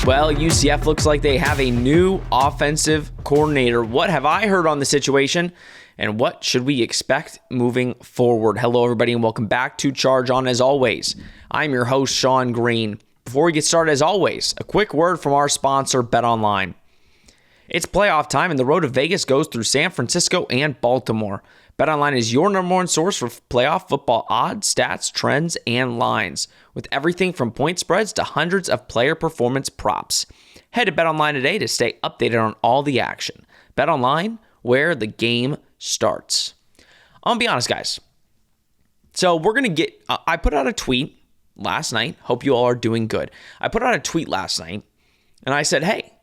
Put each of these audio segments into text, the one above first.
Well, UCF looks like they have a new offensive coordinator. What have I heard on the situation, and what should we expect moving forward? Hello, everybody, and welcome back to Charge On. As always, I'm your host, Sean Green. Before we get started, as always, a quick word from our sponsor, BetOnline. It's playoff time, and the road to Vegas goes through San Francisco and Baltimore. BetOnline is your number one source for playoff football odds, stats, trends, and lines, with everything from point spreads to hundreds of player performance props. Head to BetOnline today to stay updated on all the action. BetOnline, where the game starts. I'll be honest, guys. So we're going to get... I put out a tweet last night. Hope you all are doing good. I put out a tweet last night, and I said, hey,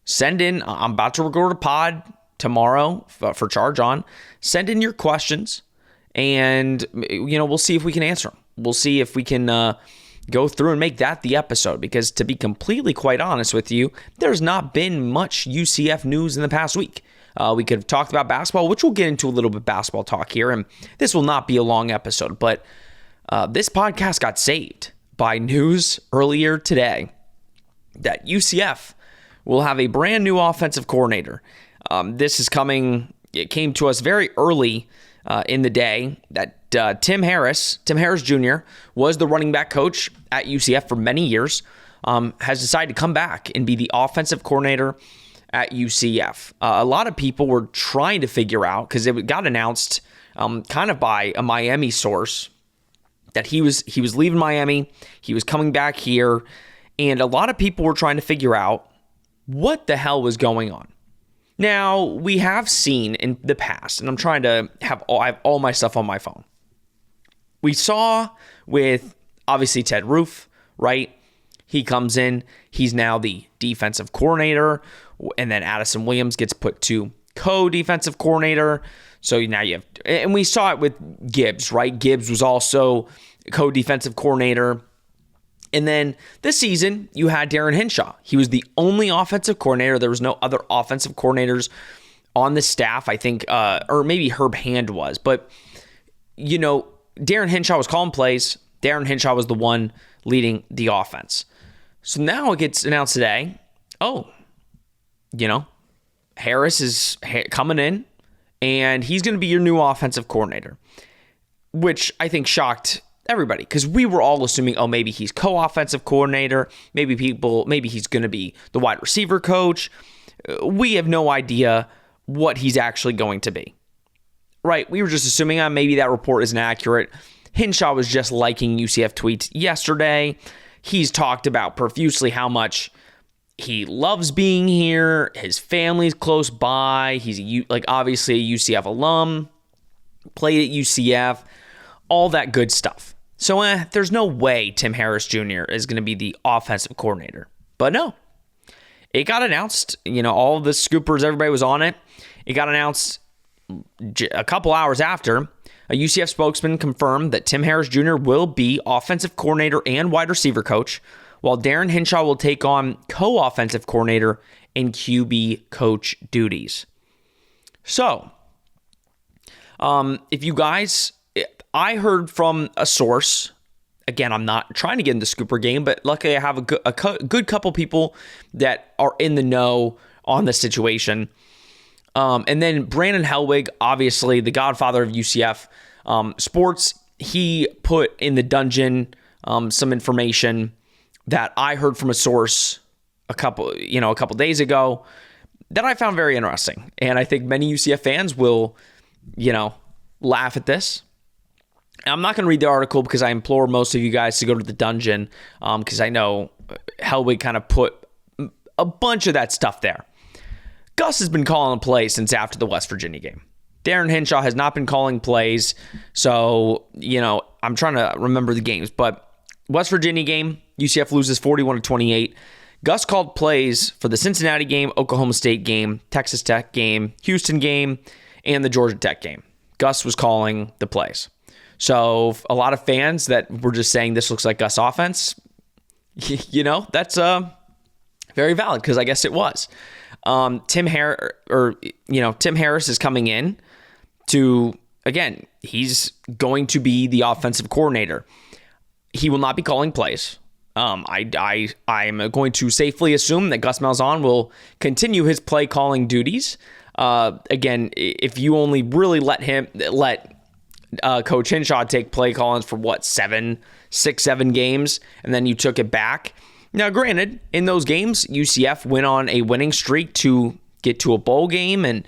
send in... I'm about to record a pod tomorrow for Charge On. Send in your questions, and we'll see if we can answer them. We'll see if we can go through and make that the episode, because to be completely quite honest with you, there's not been much UCF news in the past week. We could have talked about basketball, which we'll get into a little bit basketball talk here, and this will not be a long episode, but this podcast got saved by news earlier today that UCF will have a brand new offensive coordinator. It came to us very early in the day that Tim Harris Jr. was the running back coach at UCF for many years, has decided to come back and be the offensive coordinator at UCF. A lot of people were trying to figure out, because it got announced kind of by a Miami source, that he was leaving Miami, he was coming back here, and a lot of people were trying to figure out what the hell was going on. Now, we have seen in the past, and I'm trying to I have all my stuff on my phone. We saw with, obviously, Ted Roof, right? He comes in, he's now the defensive coordinator, and then Addison Williams gets put to co-defensive coordinator. So now you have, and we saw it with Gibbs, right? Gibbs was also co-defensive coordinator. And then this season, you had Darren Hinshaw. He was the only offensive coordinator. There was no other offensive coordinators on the staff, I think, or maybe Herb Hand was. But, Darren Hinshaw was calling plays. Darren Hinshaw was the one leading the offense. So now it gets announced today, Harris is coming in, and he's going to be your new offensive coordinator, which I think shocked everybody, because we were all assuming, maybe he's co-offensive coordinator, maybe he's going to be the wide receiver coach. We have no idea what he's actually going to be, right? We were just assuming maybe that report isn't accurate. Hinshaw was just liking UCF tweets yesterday. He's talked about profusely how much he loves being here. His family's close by. He's obviously a UCF alum, played at UCF, all that good stuff. So there's no way Tim Harris Jr. is going to be the offensive coordinator. But no, it got announced. All the scoopers, everybody was on it. It got announced a couple hours after. A UCF spokesman confirmed that Tim Harris Jr. will be offensive coordinator and wide receiver coach, while Darren Hinshaw will take on co-offensive coordinator and QB coach duties. So, if you guys... I heard from a source, again, I'm not trying to get in the scooper game, but luckily I have a good couple people that are in the know on the situation. And then Brandon Helwig, obviously the godfather of UCF sports, he put in the dungeon some information that I heard from a source a couple days ago that I found very interesting. And I think many UCF fans will, laugh at this. I'm not going to read the article because I implore most of you guys to go to the dungeon, because I know Helwig kind of put a bunch of that stuff there. Gus has been calling a play since after the West Virginia game. Darren Hinshaw has not been calling plays, so, I'm trying to remember the games, but West Virginia game, UCF loses 41-28. Gus called plays for the Cincinnati game, Oklahoma State game, Texas Tech game, Houston game, and the Georgia Tech game. Gus was calling the plays. So a lot of fans that were just saying this looks like Gus offense, that's very valid, because I guess it was. Tim Harris is coming in to, again, he's going to be the offensive coordinator. He will not be calling plays. I'm going to safely assume that Gus Malzahn will continue his play calling duties. Again, if you only really let Coach Hinshaw take play callings for 6-7 games, and then you took it back. Now, granted, in those games, UCF went on a winning streak to get to a bowl game, and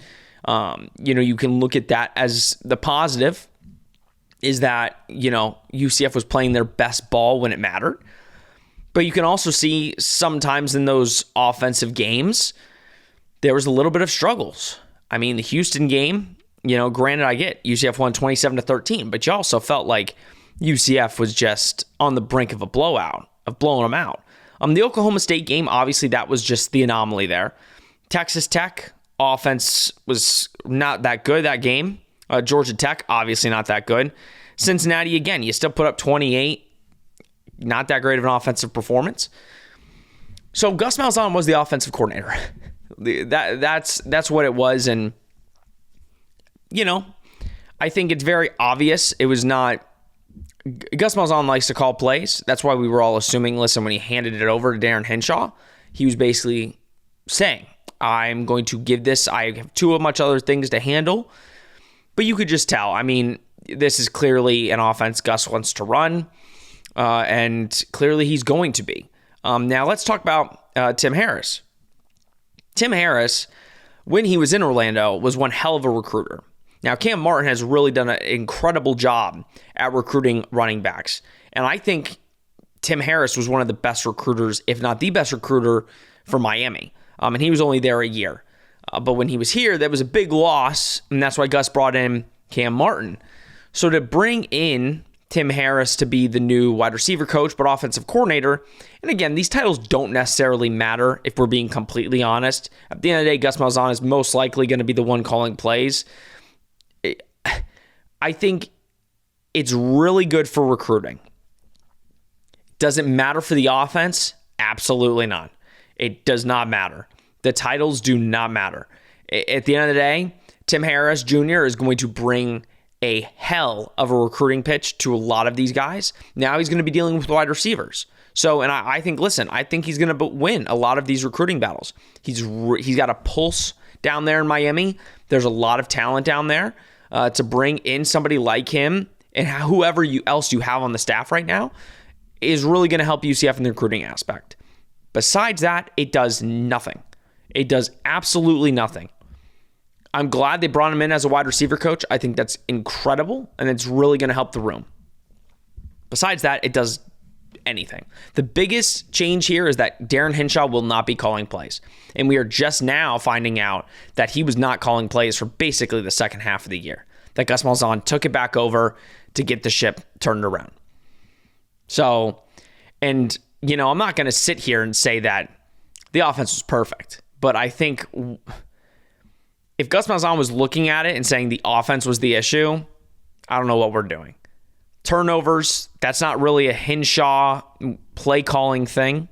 you can look at that as the positive. Is that UCF was playing their best ball when it mattered. But you can also see sometimes in those offensive games, there was a little bit of struggles. I mean, the Houston game, granted, I get UCF won 27-13, but you also felt like UCF was just on the brink of a blowout, of blowing them out. The Oklahoma State game, obviously, that was just the anomaly there. Texas Tech offense was not that good that game. Georgia Tech, obviously not that good. Cincinnati, again, you still put up 28. Not that great of an offensive performance. So Gus Malzahn was the offensive coordinator. That's what it was. And, I think it's very obvious it was not. Gus Malzahn likes to call plays. That's why we were all assuming, listen, when he handed it over to Darren Hinshaw, he was basically saying, I'm going to give this. I have too much other things to handle. But you could just tell. I mean, this is clearly an offense Gus wants to run. And clearly he's going to be. Now let's talk about Tim Harris. Tim Harris, when he was in Orlando, was one hell of a recruiter. Now Cam Martin has really done an incredible job at recruiting running backs. And I think Tim Harris was one of the best recruiters, if not the best recruiter for Miami. And he was only there a year. But when he was here, that was a big loss. And that's why Gus brought in Cam Martin. So to bring in Tim Harris to be the new wide receiver coach, but offensive coordinator. And again, these titles don't necessarily matter if we're being completely honest. At the end of the day, Gus Malzahn is most likely going to be the one calling plays. I think it's really good for recruiting. Does it matter for the offense? Absolutely not. It does not matter. The titles do not matter. At the end of the day, Tim Harris Jr. is going to bring a hell of a recruiting pitch to a lot of these guys. Now he's going to be dealing with wide receivers. So, and I think he's going to win a lot of these recruiting battles. He's got a pulse down there in Miami. There's a lot of talent down there to bring in somebody like him and whoever else you have on the staff right now is really going to help UCF in the recruiting aspect. Besides that, it does nothing. It does absolutely nothing. I'm glad they brought him in as a wide receiver coach. I think that's incredible, and it's really going to help the room. Besides that, it does anything. The biggest change here is that Darren Hinshaw will not be calling plays, and we are just now finding out that he was not calling plays for basically the second half of the year, that Gus Malzahn took it back over to get the ship turned around. So, and, I'm not going to sit here and say that the offense was perfect, but I think if Gus Malzahn was looking at it and saying the offense was the issue, I don't know what we're doing. Turnovers, that's not really a Hinshaw play calling thing.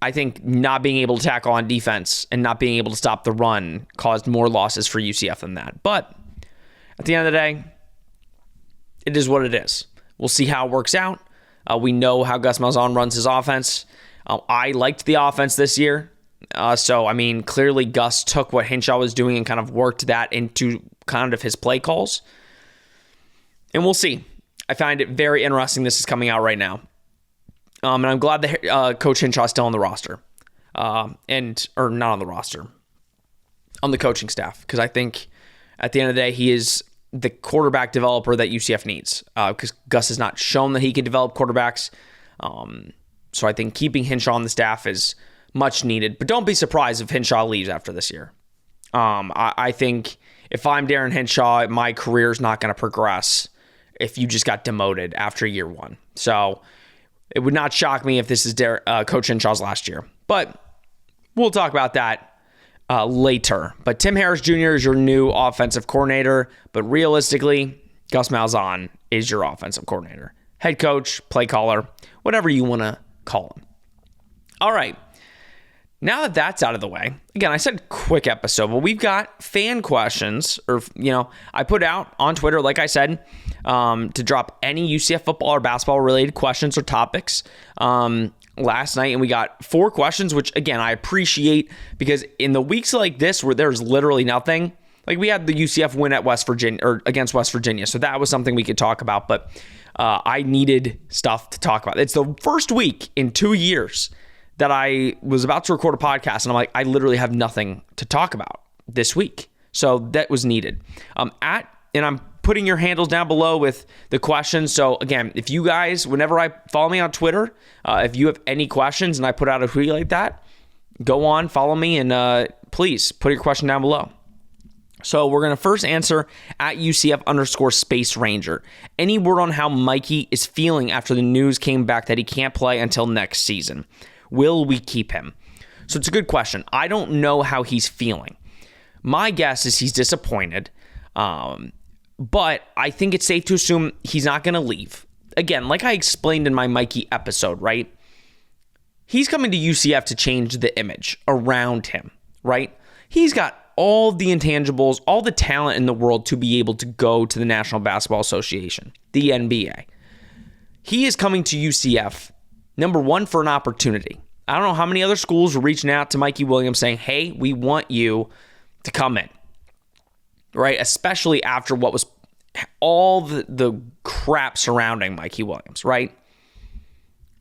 I think not being able to tackle on defense and not being able to stop the run caused more losses for UCF than that. But at the end of the day, it is what it is. We'll see how it works out. We know how Gus Malzahn runs his offense. I liked the offense this year. Clearly Gus took what Hinshaw was doing and kind of worked that into kind of his play calls. And we'll see. I find it very interesting this is coming out right now. And I'm glad that Coach Hinshaw is still on the roster. Or not on the roster. On the coaching staff. Because I think at the end of the day, he is the quarterback developer that UCF needs. Because Gus has not shown that he can develop quarterbacks. So I think keeping Hinshaw on the staff is much needed. But don't be surprised if Hinshaw leaves after this year. I think if I'm Darren Hinshaw, my career is not going to progress if you just got demoted after year one. So it would not shock me if this is Coach Hinshaw's last year. But we'll talk about that later. But Tim Harris Jr. is your new offensive coordinator. But realistically, Gus Malzahn is your offensive coordinator. Head coach, play caller, whatever you want to call him. All right. now that that's out of the way, again, I said quick episode, but we've got fan questions, or, I put out on Twitter, like I said, to drop any UCF football or basketball related questions or topics last night. And we got 4 questions, which again, I appreciate, because in the weeks like this where there's literally nothing, like we had the UCF win at West Virginia or against West Virginia. So that was something we could talk about, but I needed stuff to talk about. It's the first week in 2 years that I was about to record a podcast, and I'm like, I literally have nothing to talk about this week. So that was needed. And I'm putting your handles down below with the questions. So again, if you guys, whenever I follow me on Twitter, if you have any questions and I put out a tweet like that, go on, follow me, and please put your question down below. So we're going to first answer at UCF_Space Ranger. Any word on how Mikey is feeling after the news came back that he can't play until next season? Will we keep him? So it's a good question. I don't know how he's feeling. My guess is he's disappointed, but I think it's safe to assume he's not going to leave. Again, like I explained in my Mikey episode, right? He's coming to UCF to change the image around him, right? He's got all the intangibles, all the talent in the world to be able to go to the National Basketball Association, the NBA. He is coming to UCF, number one, for an opportunity. I don't know how many other schools are reaching out to Mikey Williams saying, hey, we want you to come in, right? Especially after what was all the crap surrounding Mikey Williams, right?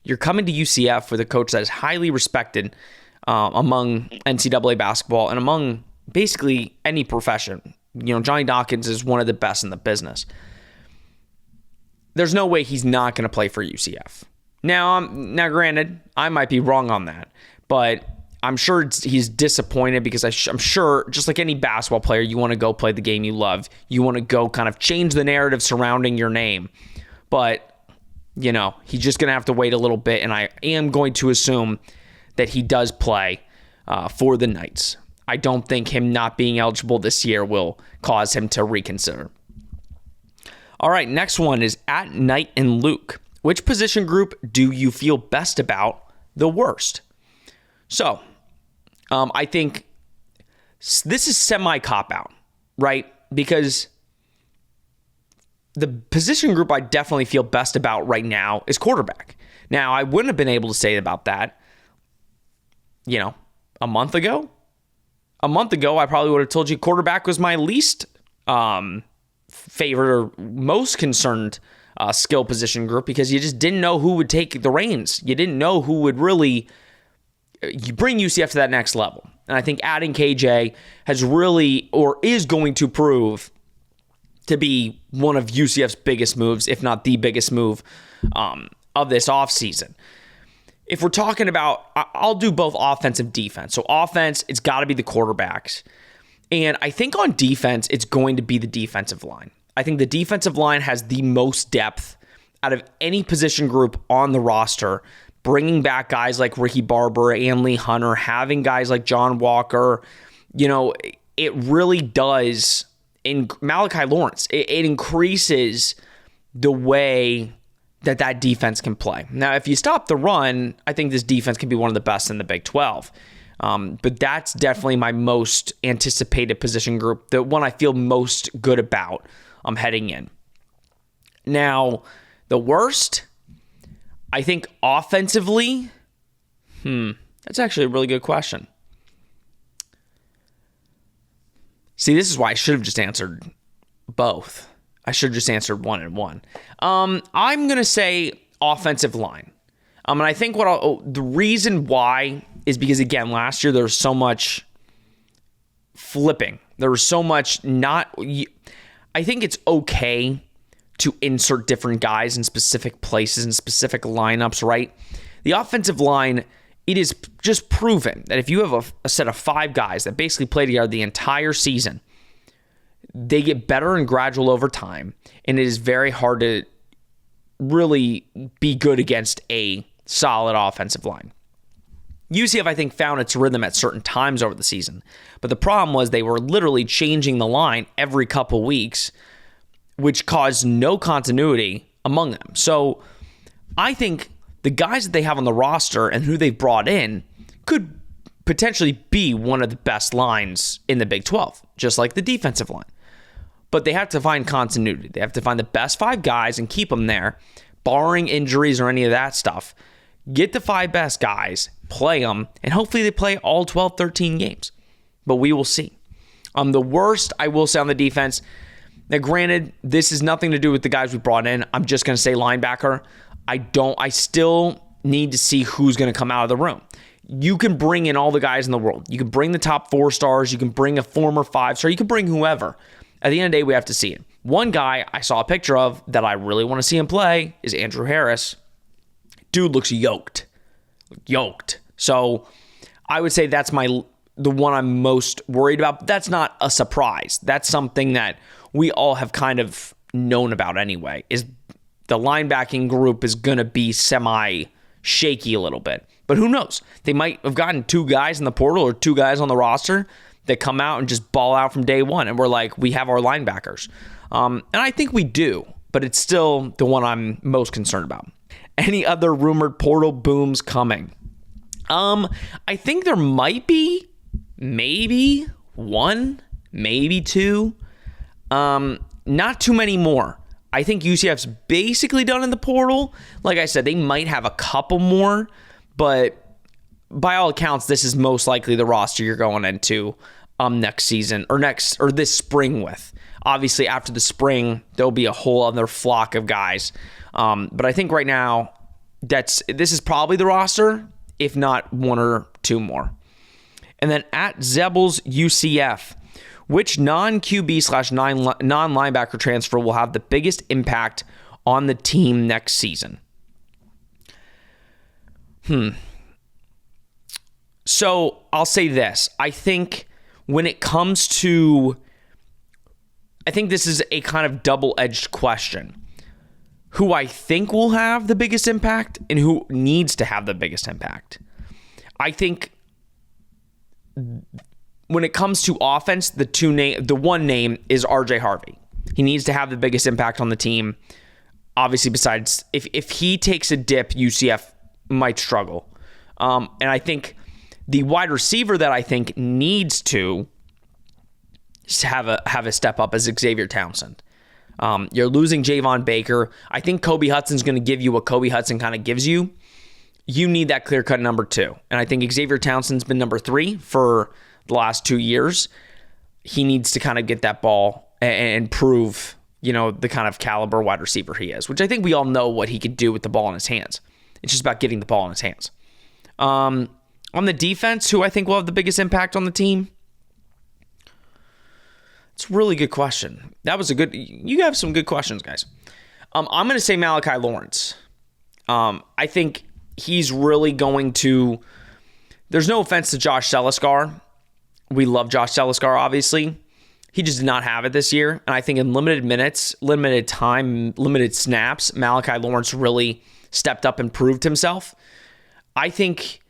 You're coming to UCF with a coach that is highly respected among NCAA basketball and among basically any profession. Johnny Dawkins is one of the best in the business. There's no way he's not going to play for UCF. Now, granted, I might be wrong on that, but I'm sure he's disappointed because I'm sure, just like any basketball player, you want to go play the game you love. You want to go kind of change the narrative surrounding your name. But, he's just going to have to wait a little bit, and I am going to assume that he does play for the Knights. I don't think him not being eligible this year will cause him to reconsider. All right, next one is at Knight and Luke. Which position group do you feel best about the worst? So, I think this is semi-cop-out, right? Because the position group I definitely feel best about right now is quarterback. Now, I wouldn't have been able to say about that, a month ago. A month ago, I probably would have told you quarterback was my least favorite or most concerned skill position group, because you just didn't know who would take the reins. You didn't know who would really bring UCF to that next level. And I think adding KJ has really, or is going to prove to be one of UCF's biggest moves, if not the biggest move of this offseason. If we're talking about, I'll do both offense and defense. So offense, it's got to be the quarterbacks. And I think on defense, it's going to be the defensive line. I think the defensive line has the most depth out of any position group on the roster. Bringing back guys like Ricky Barber and Lee Hunter, having guys like John Walker, it really does. In Malachi Lawrence, it increases the way that defense can play. Now, if you stop the run, I think this defense can be one of the best in the Big 12. But that's definitely my most anticipated position group, the one I feel most good about heading in. Now, the worst, I think offensively, that's actually a really good question. See, this is why I should have just answered both. I should have just answered one and one. I'm going to say offensive line. And I think the reason why is because, again, last year there was so much flipping. There was so much I think it's okay to insert different guys in specific places and specific lineups, right? The offensive line, it is just proven that if you have a set of 5 guys that basically play together the entire season, they get better and gradual over time, and it is very hard to really be good against a solid offensive line. UCF, I think, found its rhythm at certain times over the season, but the problem was they were literally changing the line every couple weeks, which caused no continuity among them. So I think the guys that they have on the roster and who they've brought in could potentially be one of the best lines in the Big 12, just like the defensive line. But they have to find continuity. They have to find the best 5 guys and keep them there, barring injuries or any of that stuff. Get the 5 best guys, play them, and hopefully they play all 12, 13 games. But we will see. The worst, I will say, on the defense, now granted, this is nothing to do with the guys we brought in. I'm just going to say linebacker. I still need to see who's going to come out of the room. You can bring in all the guys in the world. You can bring the top 4 stars. You can bring a former 5-star. You can bring whoever. At the end of the day, we have to see it. One guy I saw a picture of that I really want to see him play is Andrew Harris. Dude looks yoked. So I would say that's the one I'm most worried about. But that's not a surprise. That's something that we all have kind of known about anyway, is the linebacking group is going to be semi-shaky a little bit. But who knows? They might have gotten 2 guys in the portal or 2 guys on the roster that come out and just ball out from day one. And we're like, we have our linebackers. And I think we do, but it's still the one I'm most concerned about. Any other rumored portal booms coming? I think there might be maybe 1, maybe 2. Not too many more. I think UCF's basically done in the portal. Like I said, they might have a couple more, but by all accounts, this is most likely the roster you're going into next season or this spring with. Obviously, after the spring, there'll be a whole other flock of guys. But I think right now, this is probably the roster, if not 1 or 2 more. And then at Zebbles UCF, which non-QB / non-linebacker transfer will have the biggest impact on the team next season? So I'll say this. I think when it comes to, I think this is a kind of double-edged question. Who I think will have the biggest impact and who needs to have the biggest impact. I think when it comes to offense, the one name is RJ Harvey. He needs to have the biggest impact on the team. Obviously, besides, if he takes a dip, UCF might struggle. And I think the wide receiver that I think needs to have a step up is Xavier Townsend. You're losing Javon Baker. I think Kobe Hudson's going to give you what Kobe Hudson kind of gives you. You need that clear-cut number 2. And I think Xavier Townsend's been number 3 for the last 2 years. He needs to kind of get that ball and prove, the kind of caliber wide receiver he is, which I think we all know what he could do with the ball in his hands. It's just about getting the ball in his hands. On the defense, who I think will have the biggest impact on the team? It's a really good question. You have some good questions, guys. I'm going to say Malachi Lawrence. I think he's really going to, there's no offense to Josh Seliskar. We love Josh Seliskar, obviously. He just did not have it this year. And I think in limited minutes, limited time, limited snaps, Malachi Lawrence really stepped up and proved himself. I think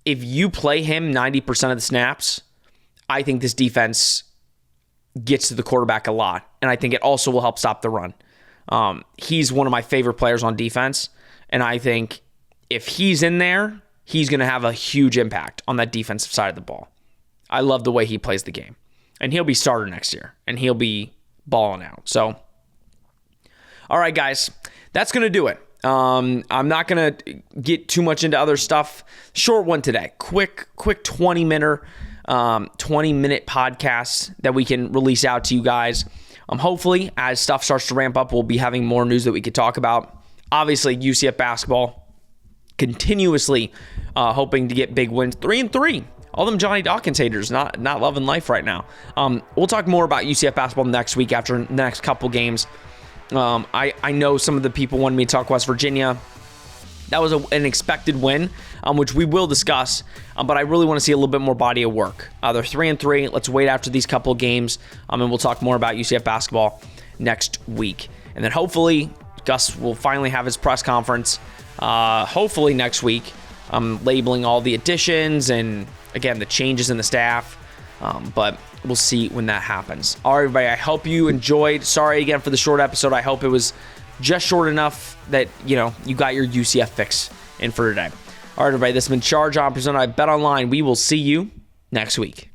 if you play him 90% of the snaps, I think this defense gets to the quarterback a lot. And I think it also will help stop the run. He's one of my favorite players on defense. And I think if he's in there, he's going to have a huge impact on that defensive side of the ball. I love the way he plays the game. And he'll be starter next year. And he'll be balling out. So, all right, guys. That's going to do it. I'm not going to get too much into other stuff. Short one today. Quick 20-minute podcast that we can release out to you guys. Hopefully, as stuff starts to ramp up, we'll be having more news that we could talk about. Obviously, UCF basketball continuously hoping to get big wins. 3-3. All them Johnny Dawkins haters not loving life right now. We'll talk more about UCF basketball next week after the next couple games. I know some of the people wanted me to talk West Virginia. That was an expected win, which we will discuss. But I really want to see a little bit more body of work. They're 3-3. Let's wait after these couple games, and we'll talk more about UCF basketball next week. And then hopefully Gus will finally have his press conference. Hopefully next week, labeling all the additions and again the changes in the staff. But we'll see when that happens. All right, everybody, I hope you enjoyed. Sorry again for the short episode. I hope it was just short enough that you got your UCF fix in for today. All right, everybody, this has been Charge On presented by Bet Online. We will see you next week.